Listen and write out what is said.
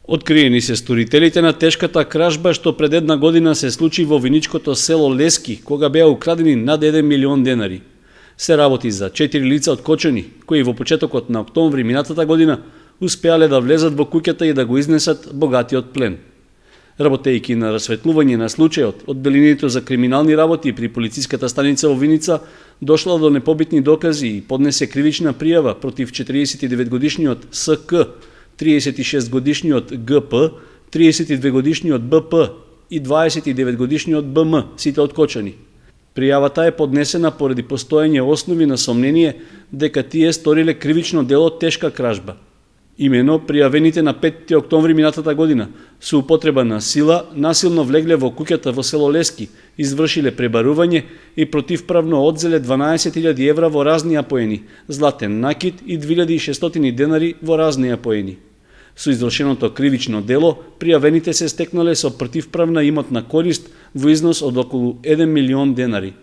Откриени се сторителите на тешката кражба што пред една година се случи во виничкото село Лески, кога беа украдени над 1 милион денари. Се работи за 4 лица од Кочани, кои во почетокот на октомври минатата година успеале да влезат во куќата и да го изнесат богатиот плен. Работејќи на расветлување на случајот, одделението за криминални работи при полициската станица во Виница дошла до непобитни докази и поднесе кривична пријава против 49-годишниот СК, 36-годишниот ГП, 32-годишниот БП и 29-годишниот БМ, сите од Кочани. Пријавата е поднесена поради постоење основи на сомнение дека тие сториле кривично дело тешка кражба. Имено, пријавените на 5 октомври минатата година со употреба на сила насилно влегле во куќата во село Лески, извршиле пребарување и противправно одзеле 12.000 евра во разни апоени, златен накит и 2600 денари во разни апоени. Со извршеното кривично дело, пријавените се стекнале со противправна имотна корист во износ од околу 1 милион денари.